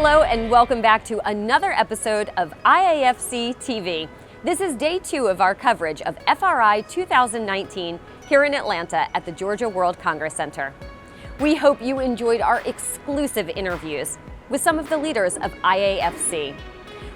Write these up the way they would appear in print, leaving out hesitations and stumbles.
Hello and welcome back to another episode of IAFC TV. This is day 2 of our coverage of FRI 2019 here in Atlanta at the Georgia World Congress Center. We hope you enjoyed our exclusive interviews with some of the leaders of IAFC.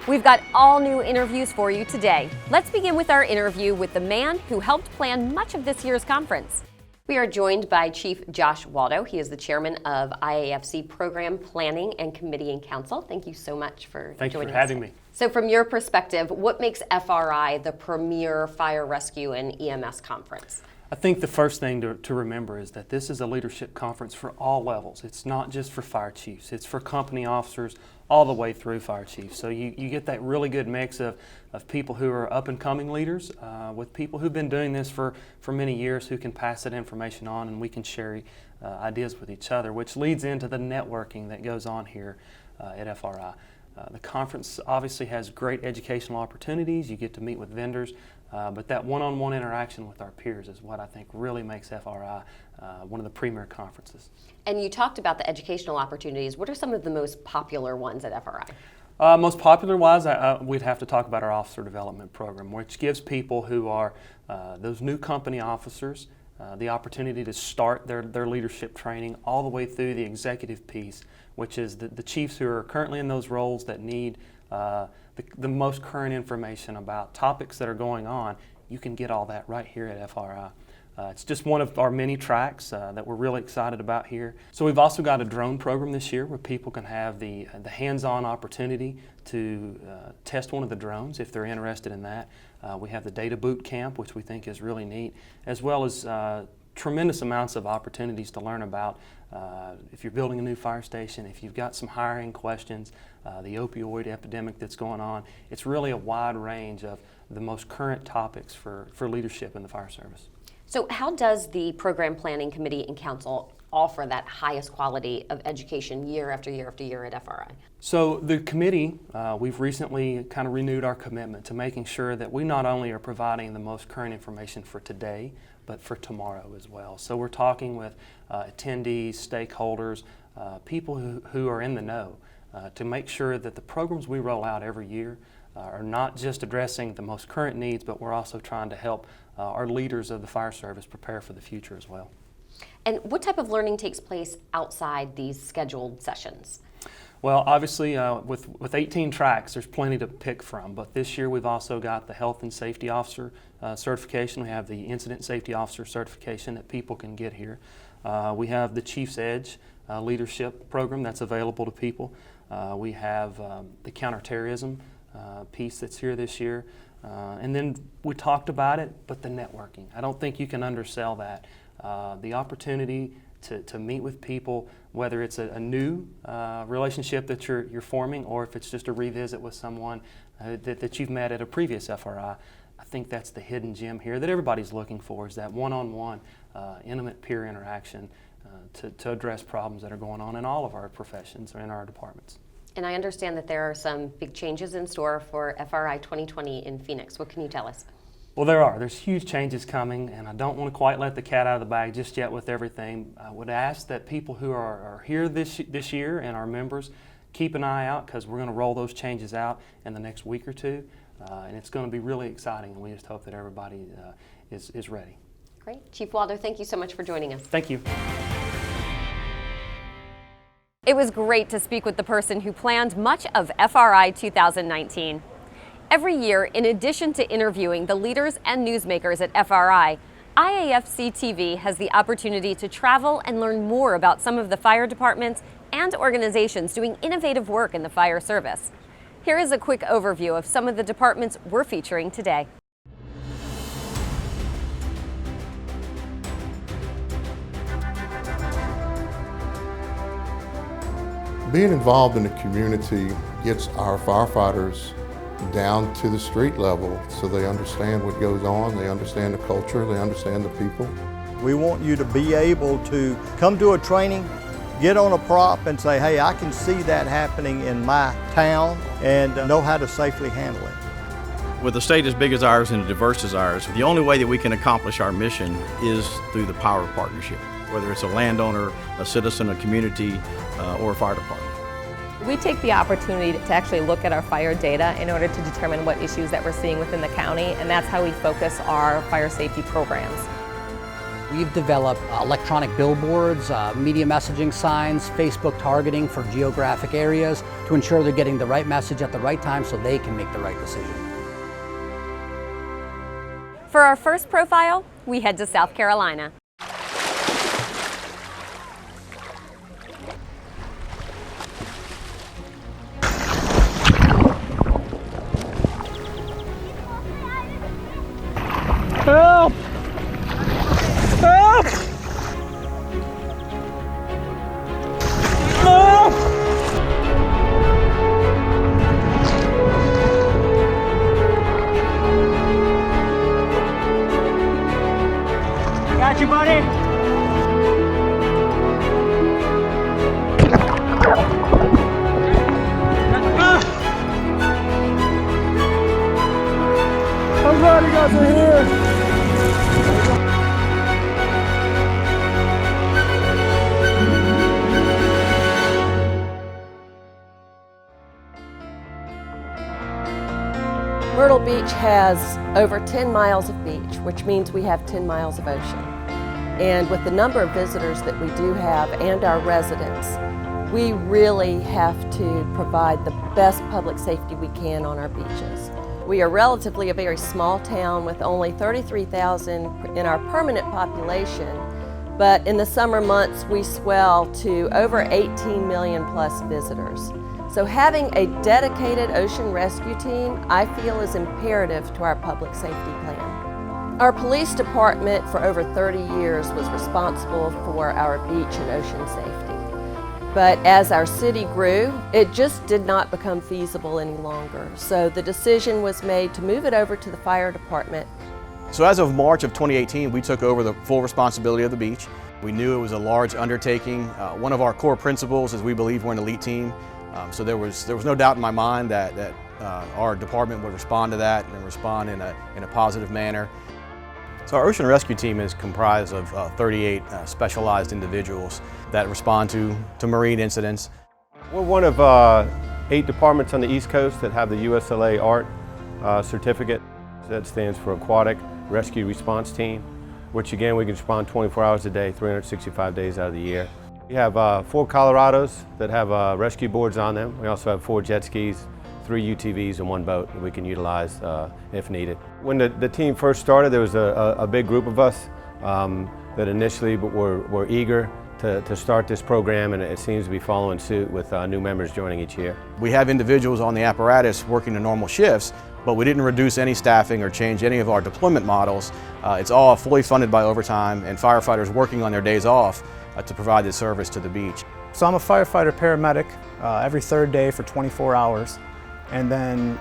We've got all new interviews for you today. Let's begin with our interview with the man who helped plan much of this year's conference. We are joined by Chief Josh Waldo. He is the chairman of IAFC Program Planning and Committee and Council. Thank you so much for joining us. Thank you for having me. So from your perspective, what makes FRI the premier fire rescue and EMS conference? I think the first thing to remember is that this is a leadership conference for all levels. It's not just for fire chiefs. It's for company officers all the way through fire chiefs. So you get that really good mix of people who are up-and-coming leaders with people who've been doing this for many years who can pass that information on, and we can share ideas with each other, which leads into the networking that goes on here at FRI. The conference obviously has great educational opportunities. You get to meet with vendors, but that one-on-one interaction with our peers is what I think really makes FRI one of the premier conferences. And you talked about the educational opportunities. What are some of the most popular ones at FRI? Most popular wise, we'd have to talk about our officer development program, which gives people who are those new company officers the opportunity to start their leadership training all the way through the executive piece, which is the chiefs who are currently in those roles that need the most current information about topics that are going on. You can get all that right here at FRI. It's just one of our many tracks that we're really excited about here. So we've also got a drone program this year where people can have the hands-on opportunity to test one of the drones if they're interested in that. We have the data boot camp, which we think is really neat, as well as tremendous amounts of opportunities to learn about if you're building a new fire station, if you've got some hiring questions, the opioid epidemic that's going on. It's really a wide range of the most current topics for leadership in the fire service. So how does the Program Planning Committee and Council offer that highest quality of education year after year after year at FRI? So the committee, we've recently kind of renewed our commitment to making sure that we not only are providing the most current information for today, but for tomorrow as well. So we're talking with attendees, stakeholders, people who are in the know to make sure that the programs we roll out every year are not just addressing the most current needs, but we're also trying to help our leaders of the fire service prepare for the future as well. And what type of learning takes place outside these scheduled sessions? Well, obviously, with 18 tracks, there's plenty to pick from. But this year, we've also got the Health and Safety Officer certification. We have the Incident Safety Officer certification that people can get here. We have the Chief's Edge leadership program that's available to people. We have the counterterrorism piece that's here this year. And then we talked about it, but the networking. I don't think you can undersell that. The opportunity to meet with people, whether it's a new relationship that you're forming or if it's just a revisit with someone that you've met at a previous FRI, I think that's the hidden gem here that everybody's looking for, is that one-on-one intimate peer interaction to address problems that are going on in all of our professions or in our departments. And I understand that there are some big changes in store for FRI 2020 in Phoenix. What can you tell us? Well, there's huge changes coming, and I don't want to quite let the cat out of the bag just yet with everything. I would ask that people who are here this year and our members keep an eye out, because we're going to roll those changes out in the next week or two, and it's going to be really exciting, and we just hope that everybody is ready. Great. Chief Waldo, thank you so much for joining us. Thank you. It was great to speak with the person who planned much of FRI 2019. Every year, in addition to interviewing the leaders and newsmakers at FRI, IAFC TV has the opportunity to travel and learn more about some of the fire departments and organizations doing innovative work in the fire service. Here is a quick overview of some of the departments we're featuring today. Being involved in the community gets our firefighters down to the street level so they understand what goes on, they understand the culture, they understand the people. We want you to be able to come to a training, get on a prop and say, hey, I can see that happening in my town, and know how to safely handle it. With a state as big as ours and as diverse as ours, the only way that we can accomplish our mission is through the power of partnership, whether it's a landowner, a citizen, a community, or a fire department. We take the opportunity to actually look at our fire data in order to determine what issues that we're seeing within the county, and that's how we focus our fire safety programs. We've developed electronic billboards, media messaging signs, Facebook targeting for geographic areas to ensure they're getting the right message at the right time so they can make the right decision. For our first profile, we head to South Carolina. Help! Help! No! Got you, buddy. I'm glad you guys are here. Myrtle Beach has over 10 miles of beach, which means we have 10 miles of ocean. And with the number of visitors that we do have and our residents, we really have to provide the best public safety we can on our beaches. We are relatively a very small town with only 33,000 in our permanent population, but in the summer months we swell to over 18 million plus visitors. So having a dedicated ocean rescue team, I feel, is imperative to our public safety plan. Our police department for over 30 years was responsible for our beach and ocean safety. But as our city grew, it just did not become feasible any longer. So the decision was made to move it over to the fire department. So as of March of 2018, we took over the full responsibility of the beach. We knew it was a large undertaking. One of our core principles is we believe we're an elite team. So there was no doubt in my mind that our department would respond to that and respond in a positive manner. So our ocean rescue team is comprised of 38 specialized individuals that respond to marine incidents. We're one of 8 departments on the East Coast that have the USLA ART certificate. That stands for Aquatic Rescue Response Team, which again we can respond 24 hours a day, 365 days out of the year. We have 4 Colorados that have rescue boards on them. We also have 4 jet skis, 3 UTVs, and 1 boat that we can utilize if needed. When the team first started, there was a big group of us that initially were eager to start this program, and it seems to be following suit with new members joining each year. We have individuals on the apparatus working the normal shifts, but we didn't reduce any staffing or change any of our deployment models. It's all fully funded by overtime and firefighters working on their days off to provide this service to the beach. So I'm a firefighter paramedic every 3rd day for 24 hours. And then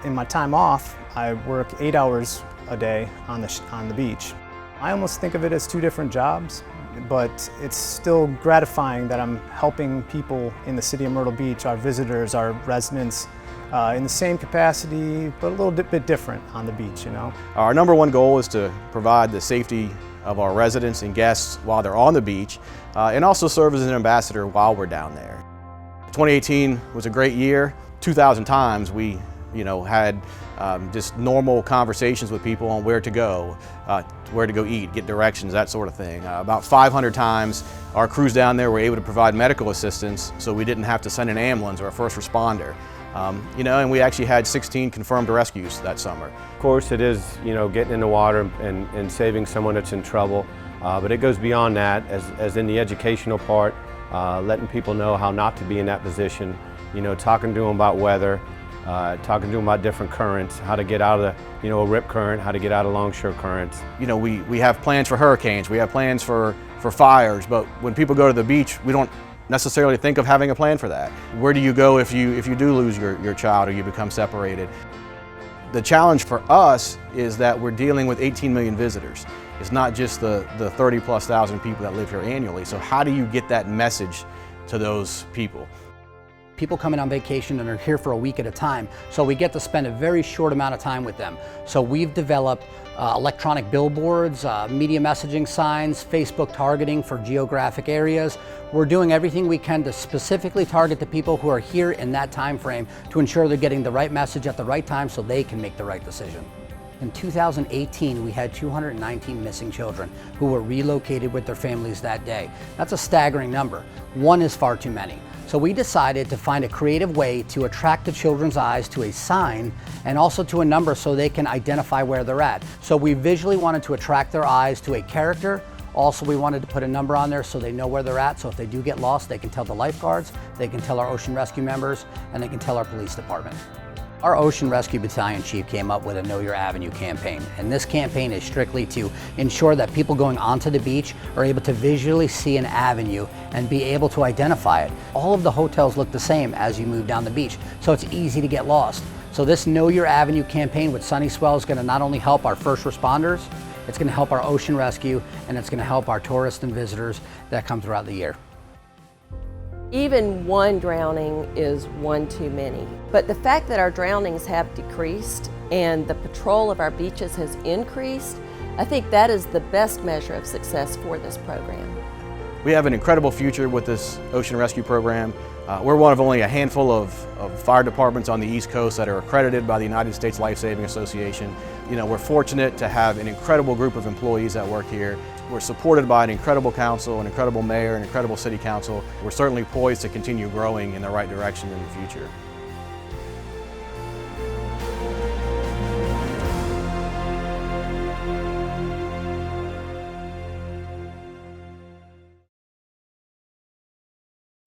in my time off, I work 8 hours a day on the beach. I almost think of it as 2 different jobs, but it's still gratifying that I'm helping people in the city of Myrtle Beach, our visitors, our residents, in the same capacity, but a little bit different on the beach, you know. Our number 1 goal is to provide the safety of our residents and guests while they're on the beach, and also serve as an ambassador while we're down there. 2018 was a great year. 2,000 times we had just normal conversations with people on where to go eat, get directions, that sort of thing. About 500 times our crews down there were able to provide medical assistance, so we didn't have to send an ambulance or a first responder. And we actually had 16 confirmed rescues that summer. Of course, it is getting in the water and saving someone that's in trouble, but it goes beyond that, as in the educational part, letting people know how not to be in that position, talking to them about weather, talking to them about different currents, how to get out of a rip current, how to get out of longshore currents. We have plans for hurricanes, we have plans for fires, but when people go to the beach, we don't necessarily think of having a plan for that. Where do you go if you do lose your child or you become separated? The challenge for us is that we're dealing with 18 million visitors. It's not just the 30+ thousand people that live here annually. So how do you get that message to those people? People come in on vacation and are here for a week at a time, so we get to spend a very short amount of time with them. So we've developed electronic billboards, media messaging signs, Facebook targeting for geographic areas. We're doing everything we can to specifically target the people who are here in that time frame to ensure they're getting the right message at the right time so they can make the right decision. In 2018, we had 219 missing children who were relocated with their families that day. That's a staggering number. One is far too many. So we decided to find a creative way to attract the children's eyes to a sign and also to a number so they can identify where they're at. So we visually wanted to attract their eyes to a character. Also, we wanted to put a number on there so they know where they're at. So if they do get lost, they can tell the lifeguards, they can tell our ocean rescue members, and they can tell our police department. Our Ocean Rescue Battalion Chief came up with a Know Your Avenue campaign, and this campaign is strictly to ensure that people going onto the beach are able to visually see an avenue and be able to identify it. All of the hotels look the same as you move down the beach, so it's easy to get lost. So this Know Your Avenue campaign with Sunny Swell is going to not only help our first responders, it's going to help our ocean rescue, and it's going to help our tourists and visitors that come throughout the year. Even one drowning is one too many. But the fact that our drownings have decreased and the patrol of our beaches has increased, I think that is the best measure of success for this program. We have an incredible future with this ocean rescue program. We're one of only a handful of fire departments on the East Coast that are accredited by the United States Life Saving Association. You know, we're fortunate to have an incredible group of employees that work here. We're supported by an incredible council, an incredible mayor, an incredible city council. We're certainly poised to continue growing in the right direction in the future.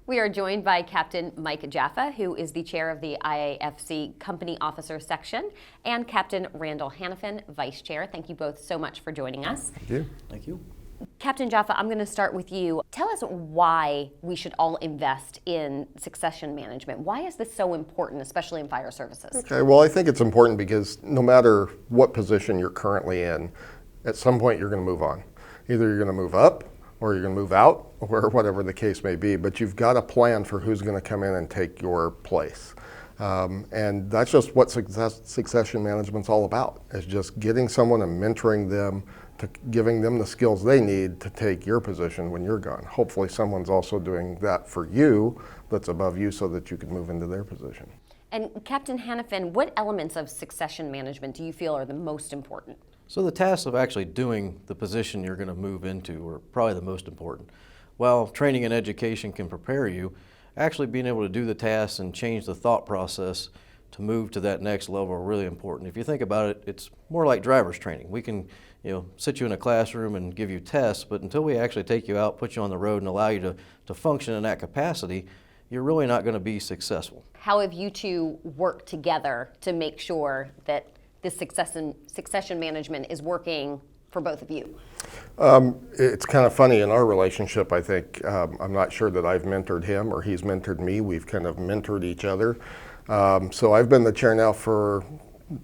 We are joined by Captain Mike Jaffa, who is the chair of the IAFC Company Officer Section, and Captain Randall Hannafin, Vice Chair. Thank you both so much for joining us. Thank you. Thank you. Captain Jaffa, I'm going to start with you. Tell us why we should all invest in succession management. Why is this so important, especially in fire services? Okay, well, I think it's important because no matter what position you're currently in, at some point you're going to move on. Either you're going to move up, or you're going to move out, or whatever the case may be, but you've got a plan for who's going to come in and take your place. And that's just what succession management's all about, is just getting someone and mentoring them, to giving them the skills they need to take your position when you're gone. Hopefully someone's also doing that for you that's above you so that you can move into their position. And Captain Hannafin, what elements of succession management do you feel are the most important? So the tasks of actually doing the position you're going to move into are probably the most important. While training and education can prepare you, actually being able to do the tasks and change the thought process to move to that next level are really important. If you think about it, it's more like driver's training. We can, sit you in a classroom and give you tests, but until we actually take you out, put you on the road and allow you to function in that capacity, you're really not going to be successful. How have you two worked together to make sure that this succession management is working for both of you? It's kind of funny in our relationship, I think. I'm not sure that I've mentored him or he's mentored me. We've kind of mentored each other. So I've been the chair now for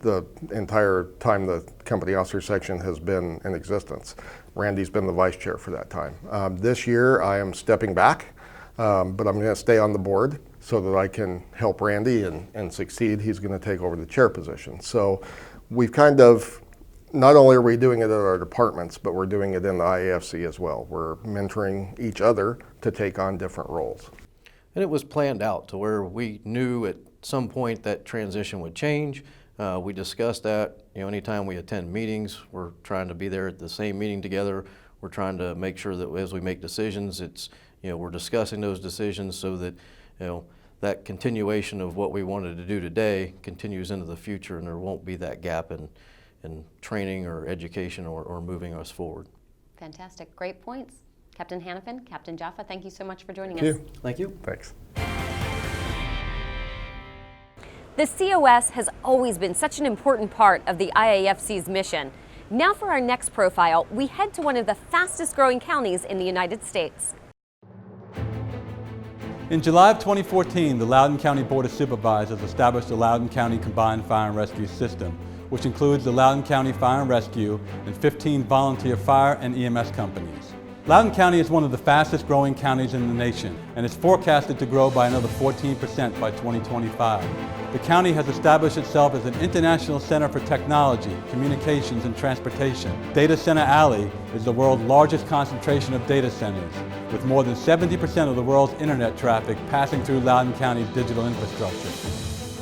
the entire time the company officer section has been in existence. Randy's been the vice chair for that time. This year I am stepping back, but I'm going to stay on the board so that I can help Randy and succeed. He's going to take over the chair position. So we've kind of, not only are we doing it at our departments, but we're doing it in the IAFC as well. We're mentoring each other to take on different roles. And it was planned out to where we knew at some point that transition would change. We discussed that, anytime we attend meetings, we're trying to be there at the same meeting together. We're trying to make sure that as we make decisions, it's, we're discussing those decisions so that, that continuation of what we wanted to do today continues into the future, and there won't be that gap in training or education or moving us forward. Fantastic. Great points. Captain Hannafin, Captain Jaffa, thank you so much for joining us. Thank you. Thanks. The COS has always been such an important part of the IAFC's mission. Now for our next profile, we head to one of the fastest growing counties in the United States. In July of 2014, the Loudoun County Board of Supervisors established the Loudoun County Combined Fire and Rescue System, which includes the Loudoun County Fire and Rescue and 15 volunteer fire and EMS companies. Loudoun County is one of the fastest growing counties in the nation and is forecasted to grow by another 14% by 2025. The county has established itself as an international center for technology, communications, and transportation. Data Center Alley is the world's largest concentration of data centers, with more than 70% of the world's internet traffic passing through Loudoun County's digital infrastructure.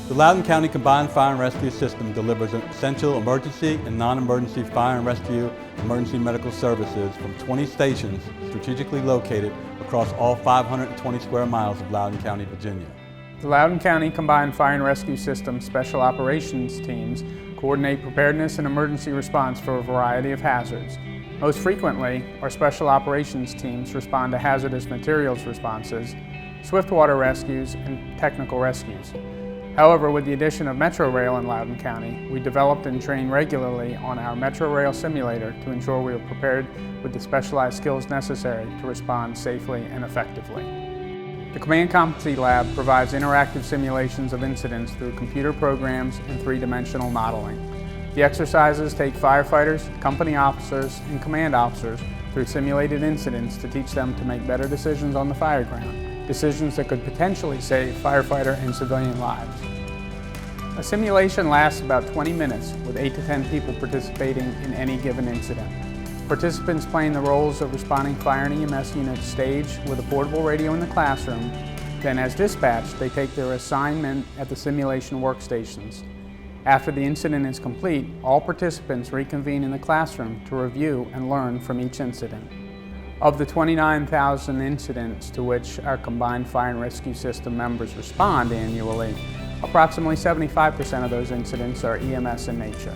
The Loudoun County Combined Fire and Rescue System delivers essential emergency and non-emergency fire and rescue emergency medical services from 20 stations strategically located across all 520 square miles of Loudoun County, Virginia. The Loudoun County Combined Fire and Rescue System Special Operations Teams coordinate preparedness and emergency response for a variety of hazards. Most frequently, our Special Operations Teams respond to hazardous materials responses, swift water rescues, and technical rescues. However, with the addition of Metro Rail in Loudoun County, we developed and train regularly on our Metro Rail simulator to ensure we are prepared with the specialized skills necessary to respond safely and effectively. The Command Competency Lab provides interactive simulations of incidents through computer programs and three-dimensional modeling. The exercises take firefighters, company officers, and command officers through simulated incidents to teach them to make better decisions on the fire ground, decisions that could potentially save firefighter and civilian lives. A simulation lasts about 20 minutes with 8 to 10 people participating in any given incident. Participants playing the roles of responding fire and EMS units stage with a portable radio in the classroom. Then as dispatched, they take their assignment at the simulation workstations. After the incident is complete, all participants reconvene in the classroom to review and learn from each incident. Of the 29,000 incidents to which our Combined Fire and Rescue System members respond annually, approximately 75% of those incidents are EMS in nature.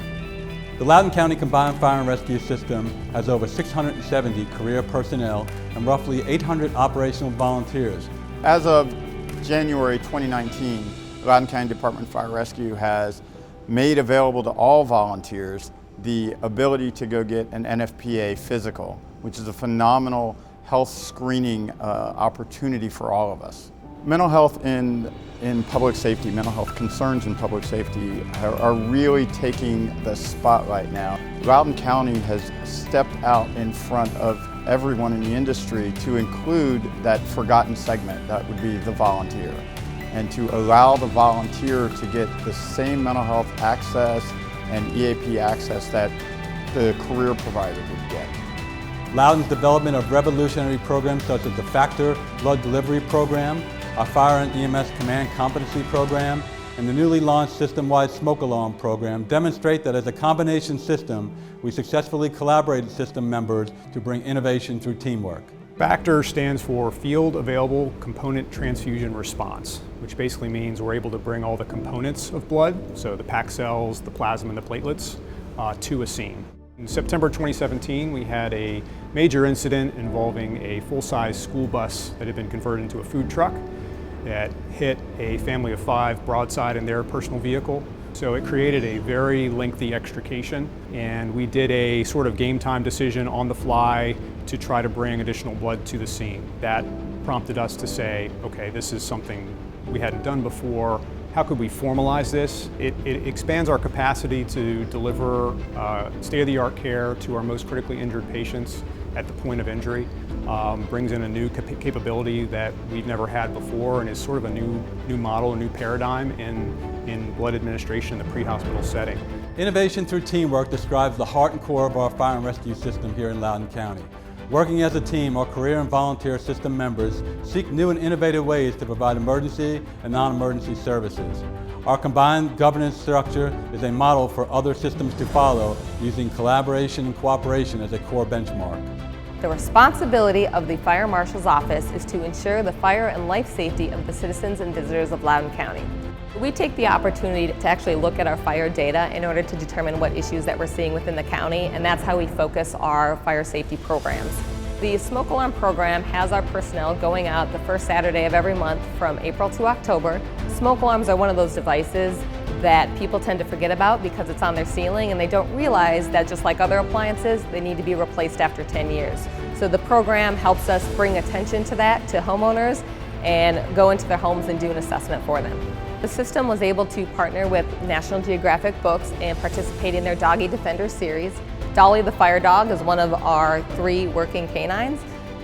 The Loudoun County Combined Fire and Rescue System has over 670 career personnel and roughly 800 operational volunteers. As of January 2019, the Loudoun County Department of Fire and Rescue has made available to all volunteers the ability to go get an NFPA physical, which is a phenomenal health screening opportunity for all of us. Mental health in public safety, mental health concerns in public safety are really taking the spotlight now. Loudoun County has stepped out in front of everyone in the industry to include that forgotten segment, that would be the volunteer, and to allow the volunteer to get the same mental health access and EAP access that the career provider would get. Loudoun's development of revolutionary programs such as the Factor Blood Delivery Program, our Fire and EMS Command Competency Program, and the newly launched system-wide smoke alarm program demonstrate that as a combination system, we successfully collaborated system members to bring innovation through teamwork. Factor stands for Field Available Component Transfusion Response, which basically means we're able to bring all the components of blood, so the packed cells, the plasma, and the platelets, to a scene. In September 2017, we had a major incident involving a full-size school bus that had been converted into a food truck that hit a family of 5 broadside in their personal vehicle. So it created a very lengthy extrication, and we did a sort of game time decision on the fly to try to bring additional blood to the scene. That prompted us to say, okay, this is something we hadn't done before. How could we formalize this? It expands our capacity to deliver state-of-the-art care to our most critically injured patients at the point of injury, brings in a new capability that we've never had before, and is sort of a new model, a new paradigm in blood administration in the pre-hospital setting. Innovation through teamwork describes the heart and core of our fire and rescue system here in Loudoun County. Working as a team, our career and volunteer system members seek new and innovative ways to provide emergency and non-emergency services. Our combined governance structure is a model for other systems to follow, using collaboration and cooperation as a core benchmark. The responsibility of the Fire Marshal's Office is to ensure the fire and life safety of the citizens and visitors of Loudoun County. We take the opportunity to actually look at our fire data in order to determine what issues that we're seeing within the county, and that's how we focus our fire safety programs. The smoke alarm program has our personnel going out the first Saturday of every month from April to October. Smoke alarms are one of those devices that people tend to forget about because it's on their ceiling, and they don't realize that just like other appliances, they need to be replaced after 10 years. So the program helps us bring attention to that to homeowners and go into their homes and do an assessment for them. The system was able to partner with National Geographic Books and participate in their Doggy Defender series. Dolly the fire dog is one of our 3 working canines,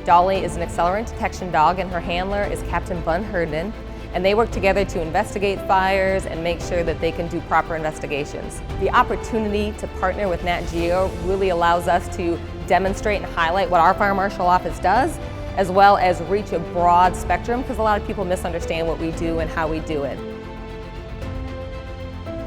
Dolly is an accelerant detection dog, and her handler is Captain Bun Herndon, and they work together to investigate fires and make sure that they can do proper investigations. The opportunity to partner with Nat Geo really allows us to demonstrate and highlight what our Fire Marshal Office does, as well as reach a broad spectrum, because a lot of people misunderstand what we do and how we do it.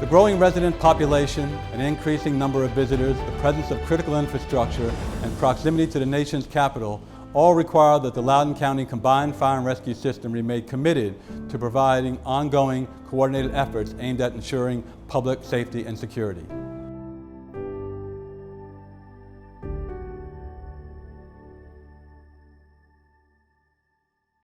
The growing resident population, an increasing number of visitors, the presence of critical infrastructure, and proximity to the nation's capital all require that the Loudoun County Combined Fire and Rescue System remain committed to providing ongoing coordinated efforts aimed at ensuring public safety and security.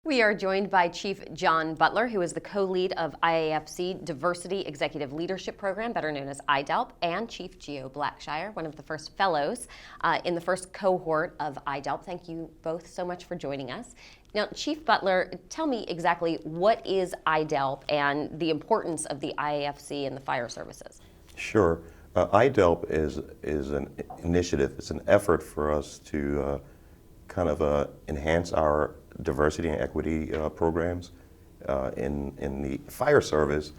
We are joined by Chief John Butler, who is the co-lead of IAFC Diversity Executive Leadership Program, better known as IDELP, and Chief Geo Blackshire, one of the first fellows in the first cohort of IDELP. Thank you both so much for joining us. Now, Chief Butler, tell me exactly what is IDELP and the importance of the IAFC and the fire services. Sure. IDELP is an initiative, it's an effort for us to enhance our diversity and equity programs in the fire service,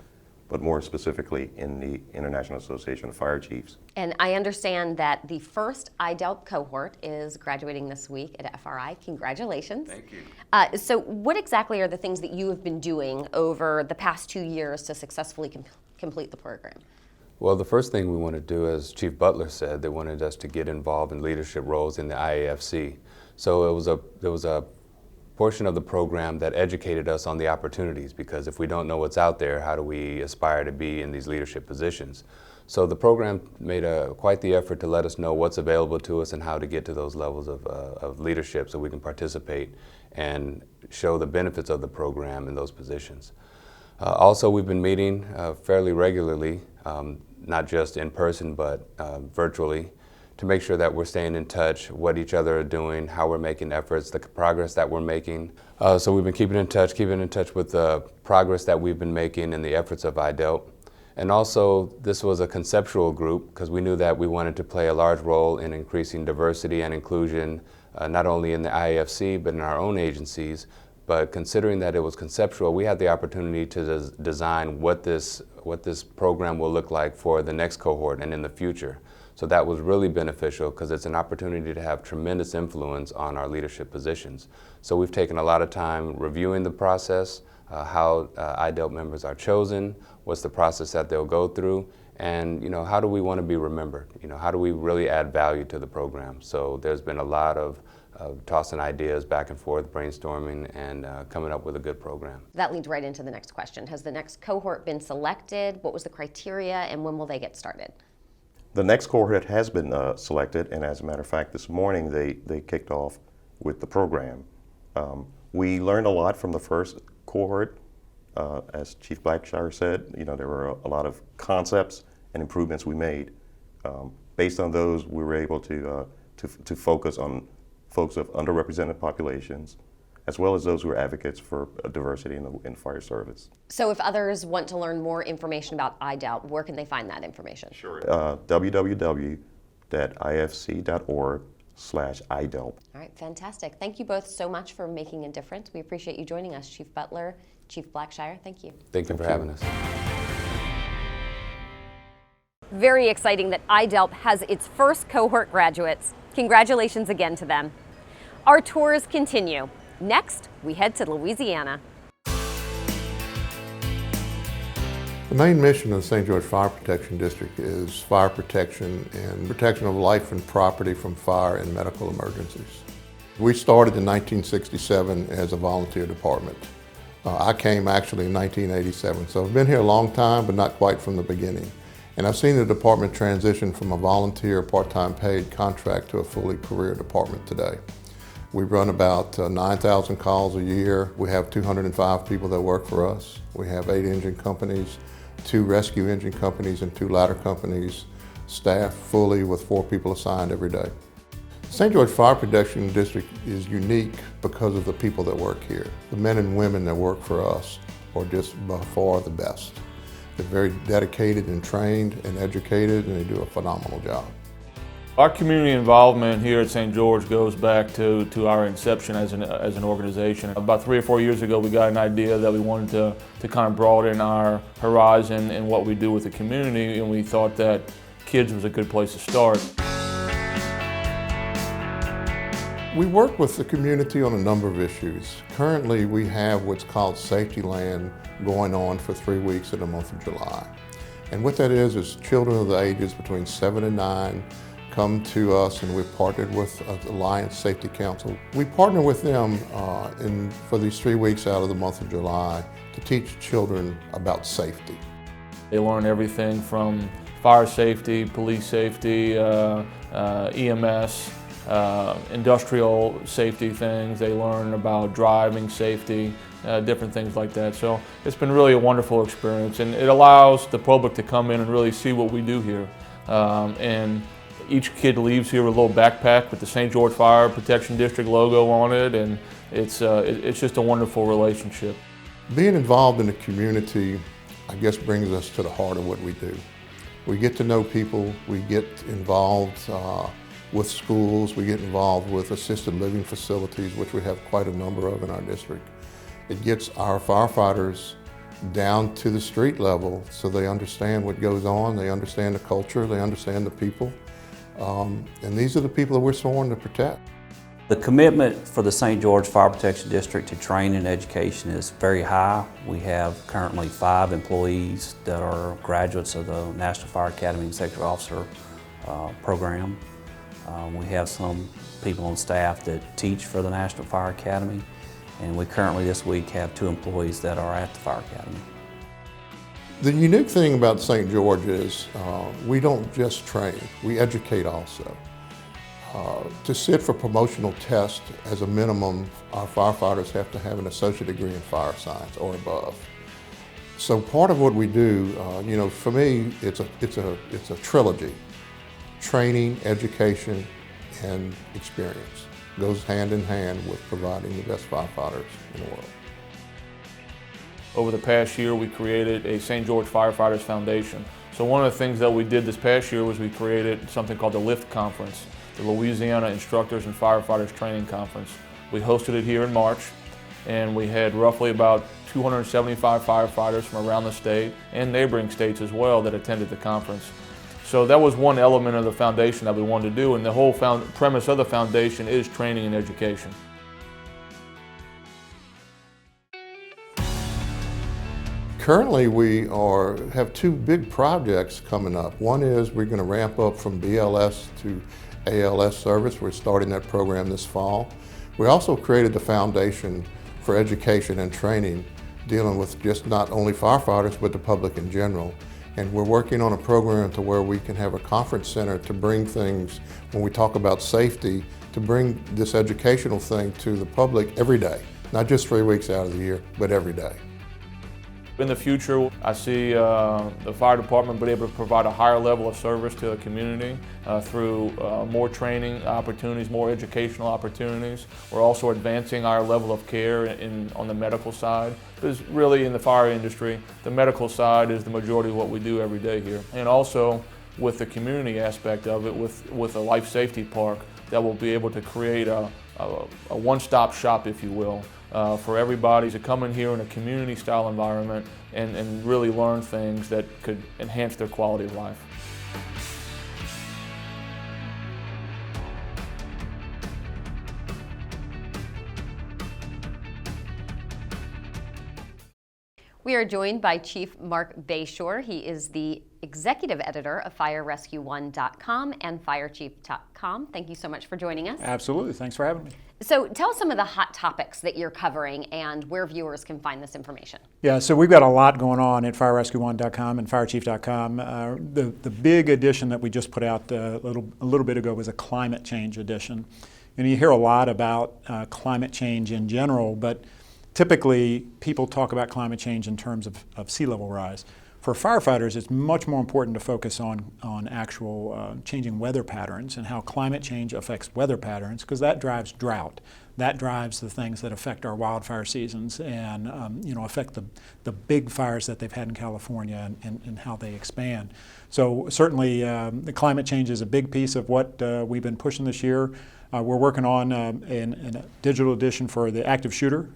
but more specifically in the International Association of Fire Chiefs. And I understand that the first IDELP cohort is graduating this week at FRI. Congratulations. Thank you. So what exactly are the things that you have been doing over the past 2 years to successfully complete the program? Well, the first thing we want to do, as Chief Butler said, they wanted us to get involved in leadership roles in the IAFC. So there was a portion of the program that educated us on the opportunities, because if we don't know what's out there, how do we aspire to be in these leadership positions? So the program made quite the effort to let us know what's available to us and how to get to those levels of leadership so we can participate and show the benefits of the program in those positions. Also, we've been meeting fairly regularly, not just in person but virtually, to make sure that we're staying in touch, what each other are doing, how we're making efforts, the progress that we're making. So we've been keeping in touch with the progress that we've been making and the efforts of IDELP. And also, this was a conceptual group because we knew that we wanted to play a large role in increasing diversity and inclusion, not only in the IAFC, but in our own agencies. But considering that it was conceptual, we had the opportunity to design what this program will look like for the next cohort and in the future. So that was really beneficial because it's an opportunity to have tremendous influence on our leadership positions. So we've taken a lot of time reviewing the process, how IDELP members are chosen, what's the process that they'll go through, and how do we want to be remembered? How do we really add value to the program? So there's been a lot of tossing ideas back and forth, brainstorming, and coming up with a good program. That leads right into the next question. Has the next cohort been selected? What was the criteria, and when will they get started? The next cohort has been selected, and as a matter of fact, this morning they kicked off with the program. We learned a lot from the first cohort. As Chief Blackshire said, there were a lot of concepts and improvements we made. Based on those, we were able to focus on folks of underrepresented populations, as well as those who are advocates for diversity in fire service. So if others want to learn more information about IDELP, where can they find that information? Sure. www.ifc.org/IDELP. All right, fantastic. Thank you both so much for making a difference. We appreciate you joining us, Chief Butler, Chief Blackshire. Thank you. Thank you for having us. Very exciting that IDELP has its first cohort graduates. Congratulations again to them. Our tours continue. Next, we head to Louisiana. The main mission of the St. George Fire Protection District is fire protection and protection of life and property from fire and medical emergencies. We started in 1967 as a volunteer department. I came actually in 1987, so I've been here a long time, but not quite from the beginning. And I've seen the department transition from a volunteer part-time paid contract to a fully career department today. We run about 9,000 calls a year. We have 205 people that work for us. We have 8 engine companies, 2 rescue engine companies, and 2 ladder companies, staffed fully with 4 people assigned every day. The St. George Fire Protection District is unique because of the people that work here. The men and women that work for us are just by far the best. They're very dedicated and trained and educated, and they do a phenomenal job. Our community involvement here at St. George goes back to our inception as an organization. About 3 or 4 years ago, we got an idea that we wanted to kind of broaden our horizon in what we do with the community, and we thought that kids was a good place to start. We work with the community on a number of issues. Currently, we have what's called Safety Land going on for 3 weeks in the month of July. And what that is children of the ages between 7 and 9 come to us, and we've partnered with Alliance Safety Council. We partner with them for these 3 weeks out of the month of July to teach children about safety. They learn everything from fire safety, police safety, EMS, industrial safety things. They learn about driving safety, different things like that. So it's been really a wonderful experience, and it allows the public to come in and really see what we do here. And each kid leaves here with a little backpack with the St. George Fire Protection District logo on it, and it's just a wonderful relationship. Being involved in the community, I guess, brings us to the heart of what we do. We get to know people, we get involved with schools, we get involved with assisted living facilities, which we have quite a number of in our district. It gets our firefighters down to the street level so they understand what goes on, they understand the culture, they understand the people. And these are the people that we're sworn to protect. The commitment for the St. George Fire Protection District to training and education is very high. We have currently 5 employees that are graduates of the National Fire Academy Executive Officer program. We have some people on staff that teach for the National Fire Academy, and we currently this week have 2 employees that are at the Fire Academy. The unique thing about St. George is we don't just train, we educate also. To sit for promotional test, as a minimum, our firefighters have to have an associate degree in fire science or above. So part of what we do, you know, for me, it's a trilogy: training, education, and experience. Goes hand in hand with providing the best firefighters in the world. Over the past year, we created a St. George Firefighters Foundation. So one of the things that we did this past year was we created something called the LIFT Conference, the Louisiana Instructors and Firefighters Training Conference. We hosted it here in March, and we had roughly about 275 firefighters from around the state and neighboring states as well that attended the conference. So that was one element of the foundation that we wanted to do, and the whole premise of the foundation is training and education. Currently, we have 2 big projects coming up. One is we're going to ramp up from BLS to ALS service. We're starting that program this fall. We also created the foundation for education and training, dealing with just not only firefighters, but the public in general. And we're working on a program to where we can have a conference center to bring things, when we talk about safety, to bring this educational thing to the public every day. Not just 3 weeks out of the year, but every day. In the future, I see the fire department being able to provide a higher level of service to the community through more training opportunities, more educational opportunities. We're also advancing our level of care on the medical side. Because really in the fire industry, the medical side is the majority of what we do every day here. And also with the community aspect of it, with a life safety park that will be able to create a one-stop shop, if you will, for everybody to come in here in a community-style environment and really learn things that could enhance their quality of life. We are joined by Chief Mark Bayshore. He is the executive editor of FireRescue1.com and FireChief.com. Thank you so much for joining us. Absolutely. Thanks for having me. So tell us some of the hot topics that you're covering and where viewers can find this information. Yeah, so we've got a lot going on at FireRescue1.com and FireChief.com. The big edition that we just put out a little bit ago was a climate change edition. And you hear a lot about climate change in general, but typically people talk about climate change in terms of sea level rise. For firefighters, it's much more important to focus on actual changing weather patterns and how climate change affects weather patterns, because that drives drought. that drives the things that affect our wildfire seasons and affect the big fires that they've had in California and how they expand. So certainly the climate change is a big piece of what we've been pushing this year. We're working on a digital edition for the active shooter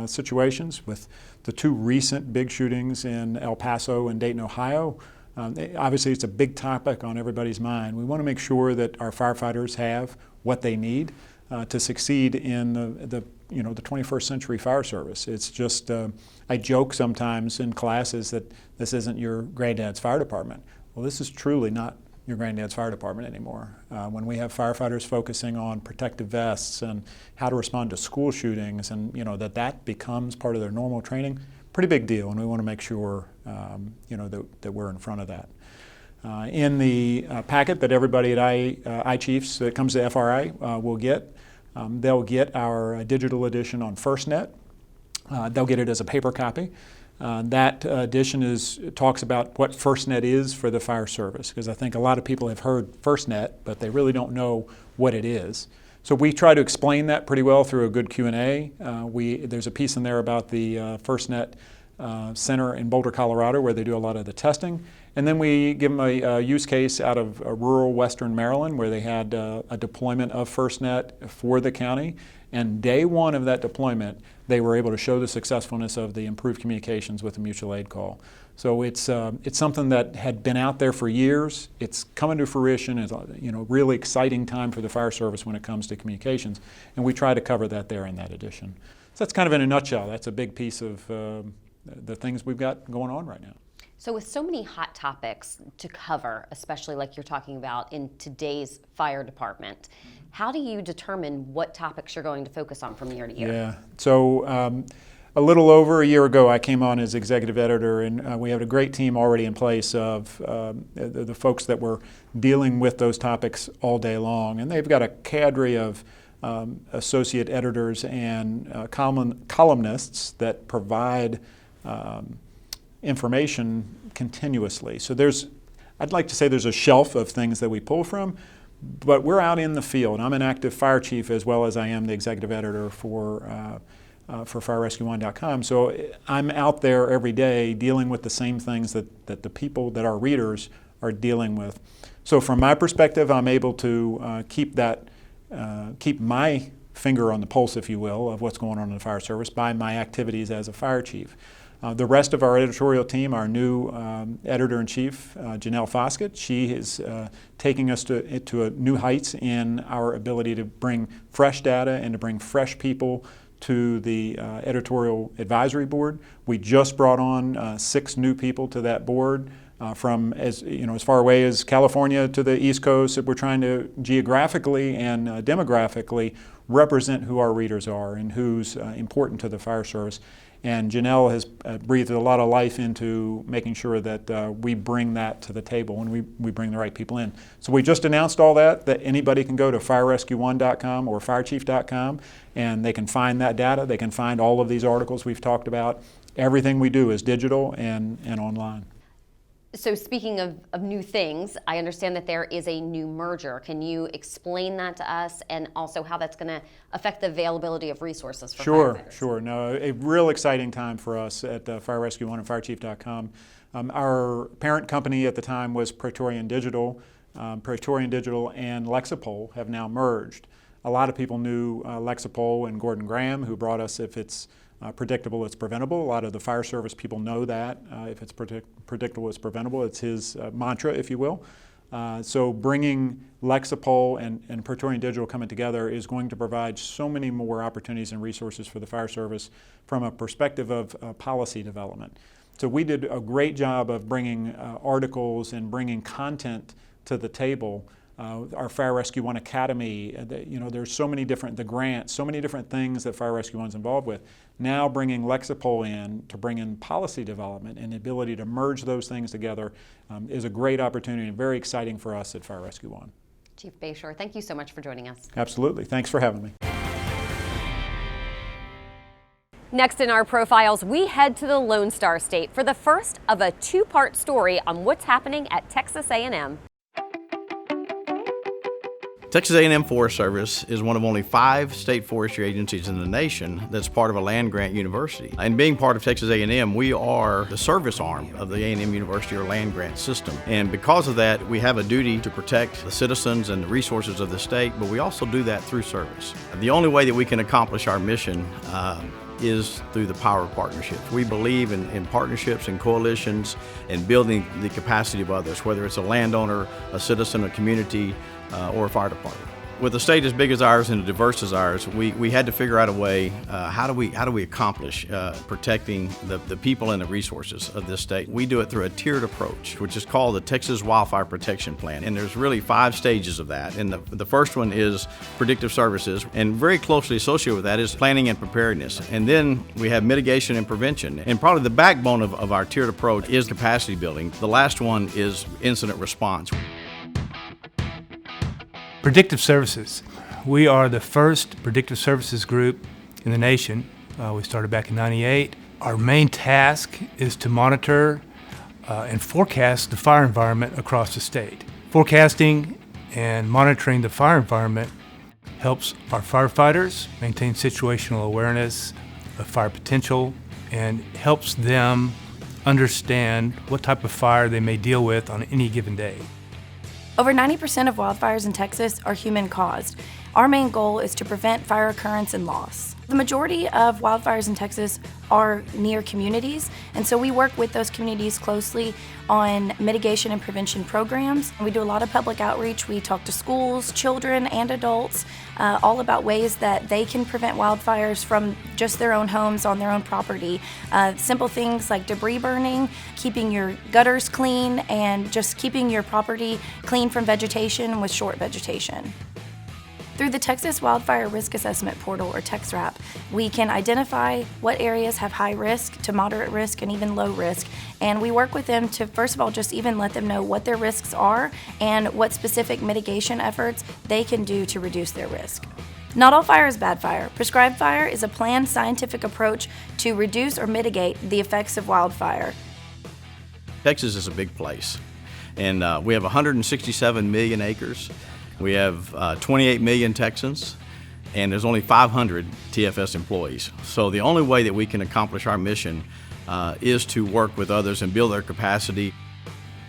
situations with the 2 recent big shootings in El Paso and Dayton, Ohio. Obviously, it's a big topic on everybody's mind. We want to make sure that our firefighters have what they need to succeed in the 21st century fire service. It's just, I joke sometimes in classes that this isn't your granddad's fire department. Well, this is truly not your granddad's fire department anymore. When we have firefighters focusing on protective vests and how to respond to school shootings and that becomes part of their normal training, pretty big deal, and we want to make sure that we're in front of that. In the packet that everybody at iChiefs that comes to FRI will get, they'll get our digital edition on FirstNet. They'll get it as a paper copy. That edition talks about what FirstNet is for the fire service, because I think a lot of people have heard FirstNet, but they really don't know what it is. So we try to explain that pretty well through a good Q&A. There's a piece in there about the FirstNet Center in Boulder, Colorado, where they do a lot of the testing. And then we give them a use case out of rural western Maryland where they had a deployment of FirstNet for the county. And day 1 of that deployment, they were able to show the successfulness of the improved communications with the mutual aid call. So it's something that had been out there for years. It's coming to fruition. It's a really exciting time for the fire service when it comes to communications. And we try to cover that there in that edition. So that's kind of in a nutshell. That's a big piece of the things we've got going on right now. So with so many hot topics to cover, especially like you're talking about in today's fire department, how do you determine what topics you're going to focus on from year to year? Yeah, so a little over a year ago I came on as executive editor, and we had a great team already in place of the folks that were dealing with those topics all day long. And they've got a cadre of associate editors and columnists that provide information continuously. So I'd like to say there's a shelf of things that we pull from, but we're out in the field. I'm an active fire chief as well as I am the executive editor for FireRescue1.com. So I'm out there every day dealing with the same things that the people, that our readers are dealing with. So from my perspective, I'm able to keep my finger on the pulse, if you will, of what's going on in the fire service by my activities as a fire chief. The rest of our editorial team, our new editor-in-chief, Janelle Foskett, she is taking us to new heights in our ability to bring fresh data and to bring fresh people to the editorial advisory board. We just brought on 6 new people to that board from as far away as California to the East Coast. We're trying to geographically and demographically represent who our readers are and who's important to the fire service. And Janelle has breathed a lot of life into making sure that we bring that to the table and we bring the right people in. So we just announced all that anybody can go to FireRescue1.com or FireChief.com and they can find that data. They can find all of these articles we've talked about. Everything we do is digital and online. So speaking of new things, I understand that there is a new merger. Can you explain that to us and also how that's going to affect the availability of resources for firefighters? Sure. No, a real exciting time for us at FireRescue1 and FireChief.com. Our parent company at the time was Praetorian Digital. Praetorian Digital and Lexipol have now merged. A lot of people knew Lexipol and Gordon Graham, who brought us If It's Predictable, It's Preventable. A lot of the fire service people know that. If it's predictable, it's preventable. It's his mantra, if you will. So bringing Lexipol and Praetorian Digital coming together is going to provide so many more opportunities and resources for the fire service from a perspective of policy development. So we did a great job of bringing articles and bringing content to the table. Our Fire Rescue 1 Academy, there's so many different, the grants, so many different things that Fire Rescue 1's involved with. Now bringing Lexipol in to bring in policy development and the ability to merge those things together is a great opportunity and very exciting for us at Fire Rescue 1. Chief Bayshore, thank you so much for joining us. Absolutely. Thanks for having me. Next in our profiles, we head to the Lone Star State for the first of a 2-part story on what's happening at Texas A&M. Texas A&M Forest Service is one of only 5 state forestry agencies in the nation that's part of a land-grant university. And being part of Texas A&M, we are the service arm of the A&M University or land-grant system. And because of that, we have a duty to protect the citizens and the resources of the state, but we also do that through service. The only way that we can accomplish our mission is through the power of partnerships. We believe in partnerships and coalitions and building the capacity of others, whether it's a landowner, a citizen, a community, or a fire department. With a state as big as ours and as diverse as ours, we had to figure out a way, how do we accomplish protecting the people and the resources of this state? We do it through a tiered approach, which is called the Texas Wildfire Protection Plan. And there's really 5 stages of that. And the first one is predictive services, and very closely associated with that is planning and preparedness. And then we have mitigation and prevention. And probably the backbone of our tiered approach is capacity building. The last one is incident response. Predictive services. We are the first predictive services group in the nation. We started back in '98. Our main task is to monitor and forecast the fire environment across the state. Forecasting and monitoring the fire environment helps our firefighters maintain situational awareness of fire potential and helps them understand what type of fire they may deal with on any given day. Over 90% of wildfires in Texas are human-caused. Our main goal is to prevent fire occurrence and loss. The majority of wildfires in Texas are near communities, and so we work with those communities closely on mitigation and prevention programs. We do a lot of public outreach. We talk to schools, children, and adults all about ways that they can prevent wildfires from just their own homes on their own property. Simple things like debris burning, keeping your gutters clean, and just keeping your property clean from vegetation with short vegetation. Through the Texas Wildfire Risk Assessment Portal, or TexRAP, we can identify what areas have high risk to moderate risk and even low risk. And we work with them to, first of all, just even let them know what their risks are and what specific mitigation efforts they can do to reduce their risk. Not all fire is bad fire. Prescribed fire is a planned scientific approach to reduce or mitigate the effects of wildfire. Texas is a big place, and we have 167 million acres. We have 28 million Texans, and there's only 500 TFS employees. So the only way that we can accomplish our mission is to work with others and build their capacity.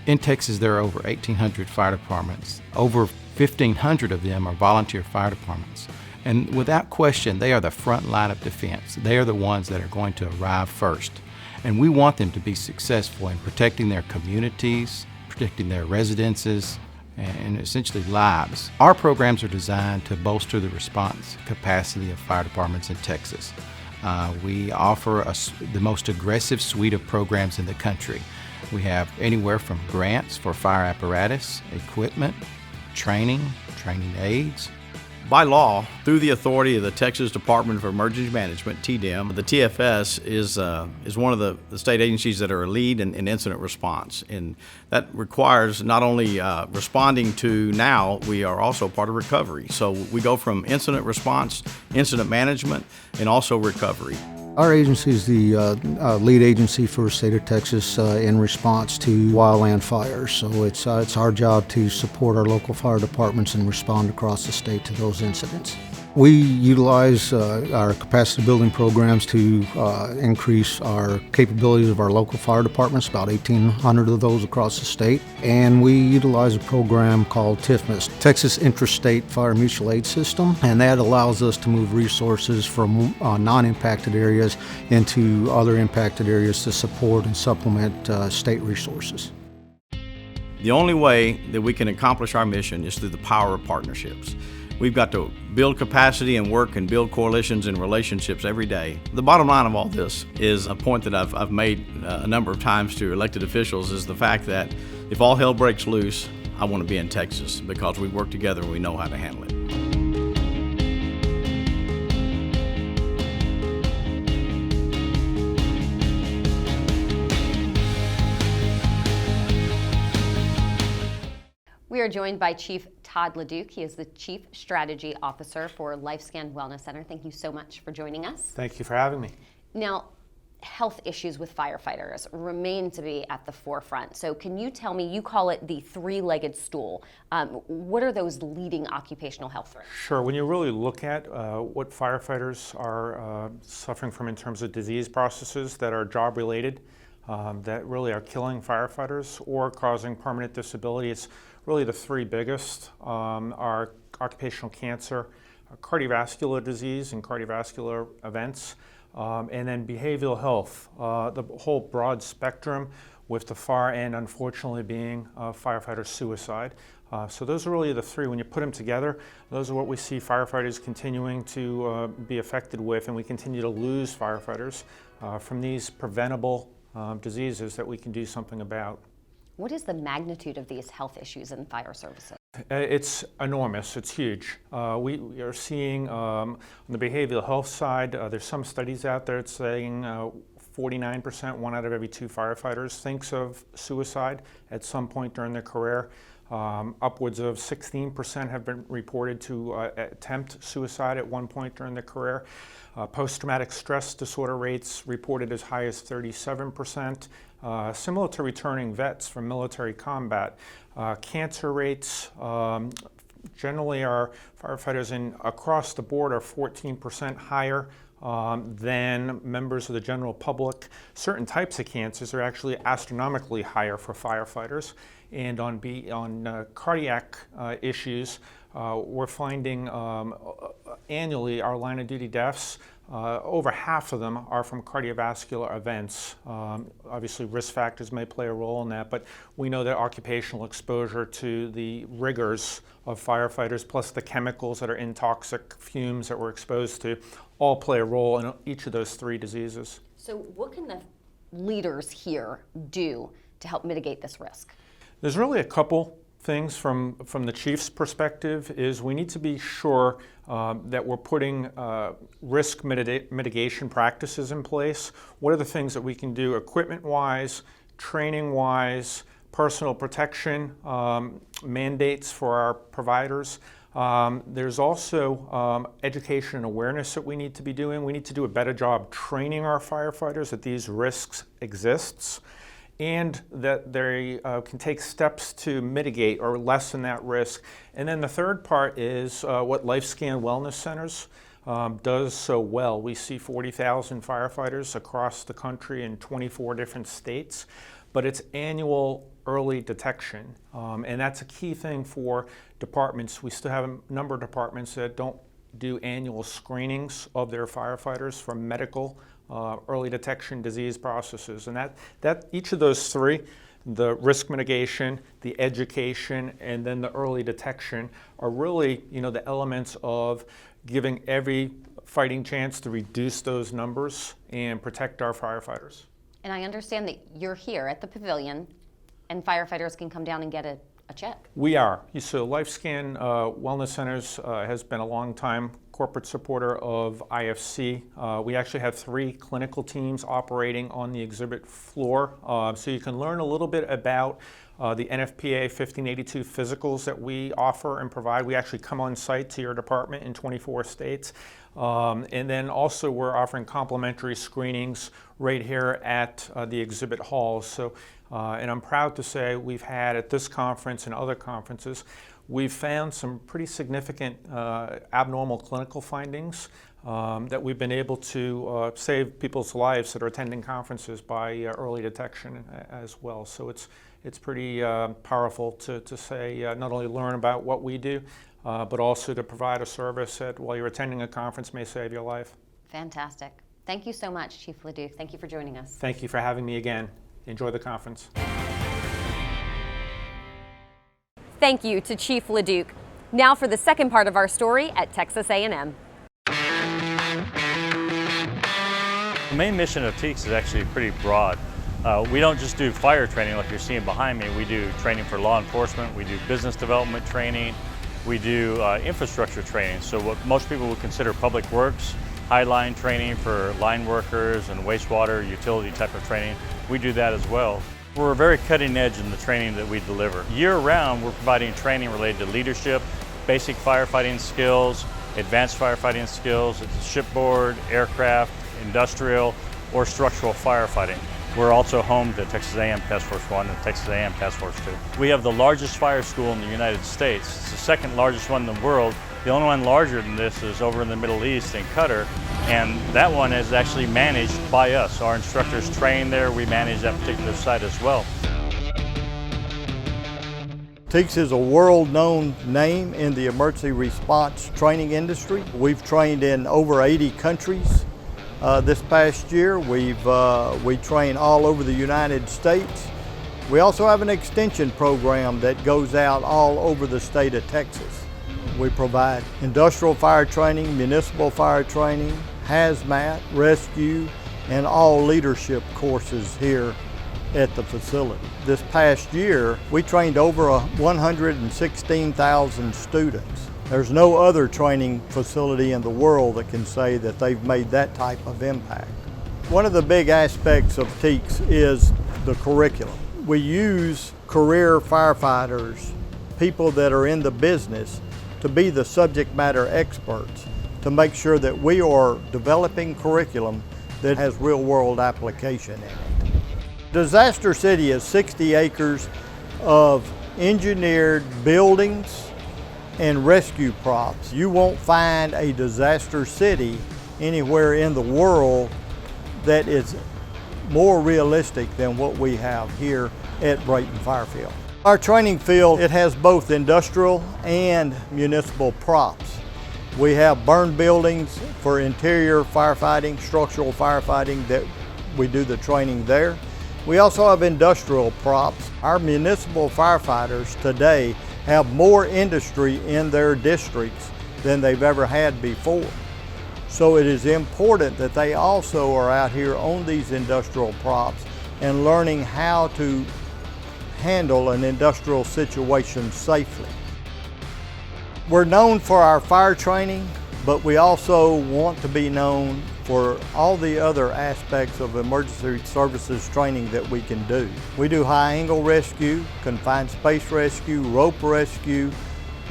In Texas, there are over 1,800 fire departments. Over 1,500 of them are volunteer fire departments. And without question, they are the front line of defense. They are the ones that are going to arrive first. And we want them to be successful in protecting their communities, protecting their residences, and essentially lives. Our programs are designed to bolster the response capacity of fire departments in Texas. We offer the most aggressive suite of programs in the country. We have anywhere from grants for fire apparatus, equipment, training aids. By law, through the authority of the Texas Department of Emergency Management, TDEM, the TFS is one of the state agencies that are a lead in incident response. And that requires not only responding to now, we are also part of recovery. So we go from incident response, incident management, and also recovery. Our agency is the lead agency for the state of Texas in response to wildland fires. So it's our job to support our local fire departments and respond across the state to those incidents. We utilize our capacity building programs to increase our capabilities of our local fire departments, about 1,800 of those across the state. And we utilize a program called TIFMAS, Texas Intrastate Fire Mutual Aid System, and that allows us to move resources from non-impacted areas into other impacted areas to support and supplement state resources. The only way that we can accomplish our mission is through the power of partnerships. We've got to build capacity and work and build coalitions and relationships every day. The bottom line of all this is a point that I've made a number of times to elected officials, is the fact that if all hell breaks loose, I want to be in Texas because we work together and we know how to handle it. We are joined by Chief Todd LeDuc. He is the Chief Strategy Officer for LifeScan Wellness Center. Thank you so much for joining us. Thank you for having me. Now, health issues with firefighters remain to be at the forefront. So can you tell me, you call it the three-legged stool. What are those leading occupational health threats? Sure. When you really look at what firefighters are suffering from in terms of disease processes that are job-related, that really are killing firefighters or causing permanent disability, it's really the three biggest are occupational cancer, cardiovascular disease and cardiovascular events, and then behavioral health, the whole broad spectrum, with the far end unfortunately being firefighter suicide. So those are really the three. When you put them together, those are what we see firefighters continuing to be affected with, and we continue to lose firefighters from these preventable diseases that we can do something about. What is the magnitude of these health issues in fire services? It's enormous. It's huge. We are seeing on the behavioral health side, there's some studies out there saying 49%, 1 out of every 2 firefighters thinks of suicide at some point during their career. Upwards of 16% have been reported to attempt suicide at one point during their career. Post-traumatic stress disorder rates reported as high as 37%, similar to returning vets from military combat. Cancer rates, generally our firefighters across the board are 14% higher than members of the general public. Certain types of cancers are actually astronomically higher for firefighters. And on cardiac issues, we're finding annually our line of duty deaths, over half of them are from cardiovascular events. Obviously risk factors may play a role in that, but we know that occupational exposure to the rigors of firefighters, plus the chemicals that are in toxic fumes that we're exposed to, all play a role in each of those 3 diseases. So what can the leaders here do to help mitigate this risk? There's really a couple things from the chief's perspective. Is we need to be sure that we're putting risk mitigation practices in place. What are the things that we can do equipment-wise, training-wise, personal protection mandates for our providers? There's also education and awareness that we need to be doing. We need to do a better job training our firefighters that these risks exist, and that they can take steps to mitigate or lessen that risk. And then the third part is what LifeScan Wellness Centers does so well. We see 40,000 firefighters across the country in 24 different states, but it's annual early detection. And that's a key thing for departments. We still have a number of departments that don't do annual screenings of their firefighters for medical early detection disease processes. And that each of those 3, the risk mitigation, the education, and then the early detection, are really, the elements of giving every fighting chance to reduce those numbers and protect our firefighters. And I understand that you're here at the pavilion and firefighters can come down and get a check. We are. So LifeScan Wellness Centers has been a long time corporate supporter of IAFC. We actually have 3 clinical teams operating on the exhibit floor. So you can learn a little bit about the NFPA 1582 physicals that we offer and provide. We actually come on site to your department in 24 states. And then also we're offering complimentary screenings right here at the exhibit halls. So, and I'm proud to say we've had at this conference and other conferences, we've found some pretty significant abnormal clinical findings that we've been able to save people's lives that are attending conferences by early detection as well. So it's pretty powerful to say, not only learn about what we do, but also to provide a service that while you're attending a conference may save your life. Fantastic. Thank you so much, Chief Leduc. Thank you for joining us. Thank you for having me again. Enjoy the conference. Thank you to Chief Leduc. Now for the second part of our story at Texas A&M. The main mission of TEACS is actually pretty broad. We don't just do fire training like you're seeing behind me. We do training for law enforcement, we do business development training, we do infrastructure training. So what most people would consider public works, high line training for line workers and wastewater, utility type of training, we do that as well. We're very cutting edge in the training that we deliver. Year-round, we're providing training related to leadership, basic firefighting skills, advanced firefighting skills, it's shipboard, aircraft, industrial, or structural firefighting. We're also home to Texas A&M Task Force 1 and Texas A&M Task Force 2. We have the largest fire school in the United States. It's the second largest one in the world. The only one larger than this is over in the Middle East in Qatar, and that one is actually managed by us. Our instructors train there. We manage that particular site as well. TEACS is a world-known name in the emergency response training industry. We've trained in over 80 countries this past year. We train all over the United States. We also have an extension program that goes out all over the state of Texas. We provide industrial fire training, municipal fire training, hazmat, rescue, and all leadership courses here at the facility. This past year, we trained over 116,000 students. There's no other training facility in the world that can say that they've made that type of impact. One of the big aspects of TEACS is the curriculum. We use career firefighters, people that are in the business, to be the subject matter experts, to make sure that we are developing curriculum that has real-world application in it. Disaster City is 60 acres of engineered buildings and rescue props. You won't find a disaster city anywhere in the world that is more realistic than what we have here at Brayton Firefield. Our training field, it has both industrial and municipal props. We have burn buildings for interior firefighting, structural firefighting, that we do the training there. We also have industrial props. Our municipal firefighters today have more industry in their districts than they've ever had before. So it is important that they also are out here on these industrial props and learning how to handle an industrial situation safely. We're known for our fire training, but we also want to be known for all the other aspects of emergency services training that we can do. We do high angle rescue, confined space rescue, rope rescue.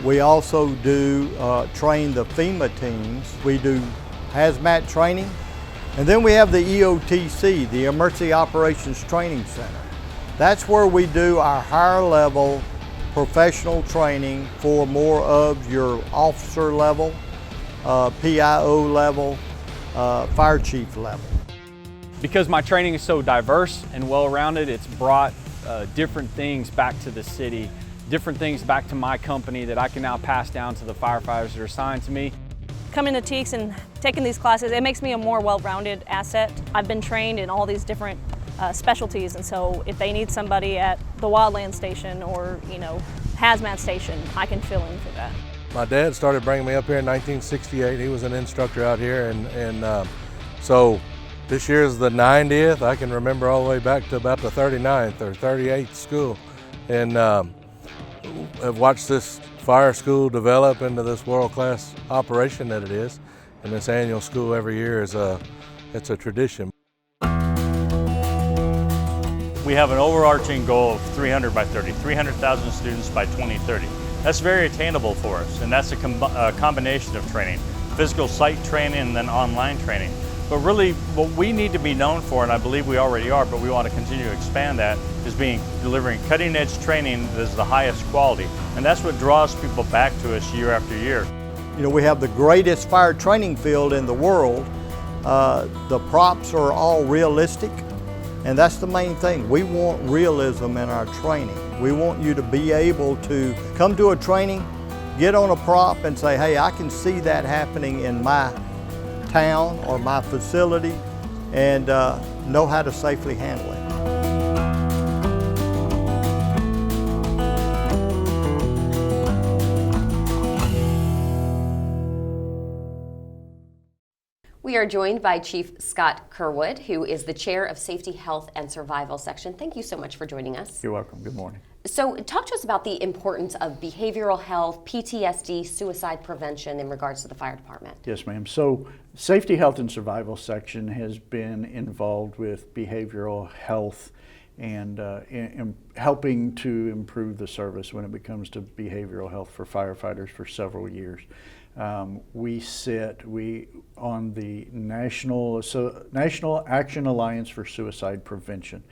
We also do train the FEMA teams. We do hazmat training. And then we have the EOTC, the Emergency Operations Training Center. That's where we do our higher level professional training for more of your officer level, PIO level, fire chief level. Because my training is so diverse and well-rounded, it's brought different things back to the city, different things back to my company that I can now pass down to the firefighters that are assigned to me. Coming to TEACS and taking these classes, it makes me a more well-rounded asset. I've been trained in all these different specialties, and so if they need somebody at the wildland station or, hazmat station, I can fill in for that. My dad started bringing me up here in 1968. He was an instructor out here, and so this year is the 90th. I can remember all the way back to about the 39th or 38th school, and I've watched this fire school develop into this world-class operation that it is, and this annual school every year is it's a tradition. We have an overarching goal of 300 by 30, 300,000 students by 2030. That's very attainable for us, and that's a combination of training, physical site training and then online training. But really what we need to be known for, and I believe we already are, but we want to continue to expand that, is delivering cutting edge training that is the highest quality. And that's what draws people back to us year after year. We have the greatest fire training field in the world. The props are all realistic. And that's the main thing. We want realism in our training. We want you to be able to come to a training, get on a prop and say, hey, I can see that happening in my town or my facility, and know how to safely handle it. We are joined by Chief Scott Kerwood, who is the chair of Safety, Health, and Survival Section. Thank you so much for joining us. You're welcome. Good morning. So talk to us about the importance of behavioral health, PTSD, suicide prevention in regards to the fire department. Yes, ma'am. So Safety, Health, and Survival Section has been involved with behavioral health and helping to improve the service when it comes to behavioral health for firefighters for several years. We sit on the National Action Alliance for Suicide Prevention.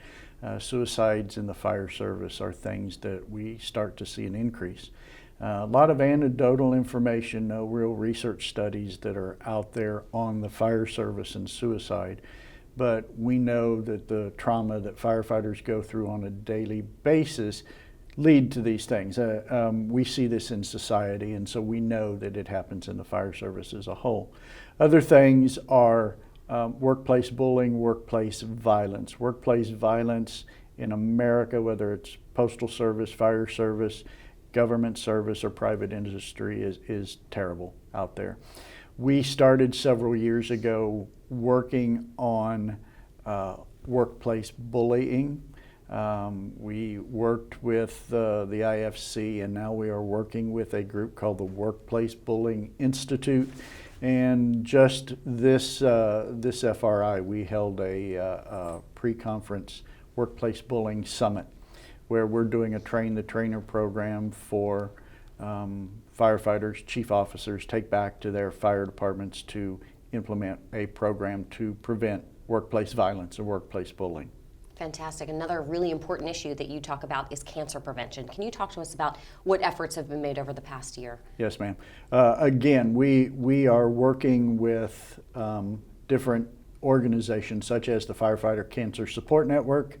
Suicides in the fire service are things that we start to see an increase. A lot of anecdotal information, no real research studies that are out there on the fire service and suicide, but we know that the trauma that firefighters go through on a daily basis lead to these things. We see this in society, and so we know that it happens in the fire service as a whole. Other things are workplace bullying, workplace violence. Workplace violence in America, whether it's postal service, fire service, government service, or private industry, is terrible out there. We started several years ago working on workplace bullying. We worked with the IAFC, and now we are working with a group called the Workplace Bullying Institute. And just this FRI, we held a pre-conference workplace bullying summit where we're doing a train-the-trainer program for firefighters, chief officers, take back to their fire departments to implement a program to prevent workplace violence and workplace bullying. Fantastic. Another really important issue that you talk about is cancer prevention. Can you talk to us about what efforts have been made over the past year? Yes, ma'am. Again, we are working with different organizations such as the Firefighter Cancer Support Network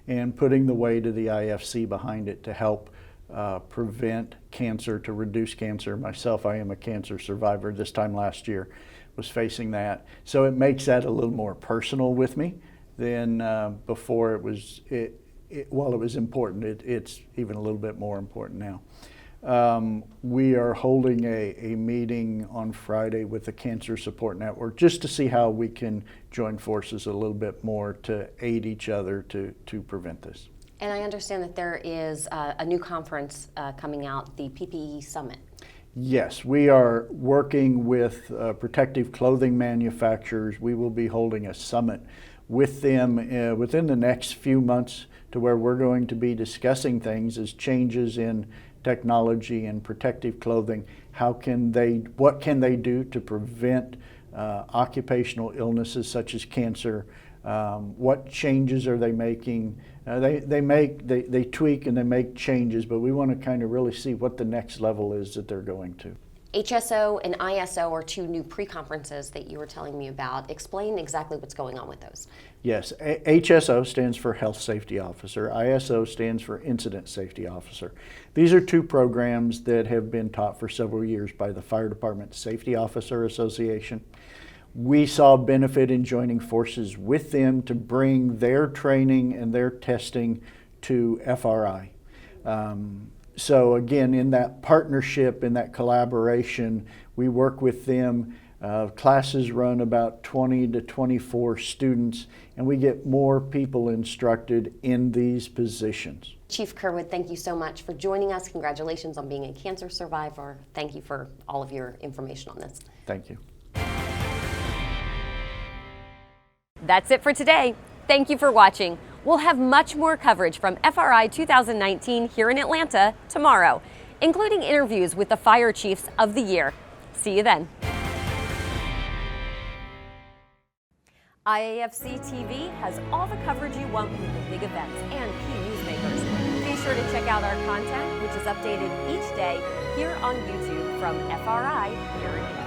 and putting the weight of the IFC behind it to help prevent cancer, to reduce cancer. Myself, I am a cancer survivor. This time last year was facing that. So it makes that a little more personal with me than before. While it was important, it's even a little bit more important now. We are holding a meeting on Friday with the Cancer Support Network just to see how we can join forces a little bit more to aid each other to prevent this. And I understand that there is a new conference coming out, the PPE Summit. Yes, we are working with protective clothing manufacturers. We will be holding a summit with them within the next few months, to where we're going to be discussing things as changes in technology and protective clothing. What can they do to prevent occupational illnesses such as cancer? What changes are they making? They tweak and they make changes, but we want to kind of really see what the next level is that they're going to. HSO and ISO are two new pre-conferences that you were telling me about. Explain exactly what's going on with those. Yes, HSO stands for Health Safety Officer. ISO stands for Incident Safety Officer. These are two programs that have been taught for several years by the Fire Department Safety Officer Association. We saw benefit in joining forces with them to bring their training and their testing to FRI. So again, in that partnership, in that collaboration, we work with them. Classes run about 20 to 24 students, and we get more people instructed in these positions. Chief Kerwood, thank you so much for joining us. Congratulations on being a cancer survivor. Thank you for all of your information on this. Thank you. That's it for today. Thank you for watching. We'll have much more coverage from FRI 2019 here in Atlanta tomorrow, including interviews with the Fire Chiefs of the Year. See you then. IAFC TV has all the coverage you want with the big events and key newsmakers. Be sure to check out our content, which is updated each day here on YouTube from FRI here in Atlanta.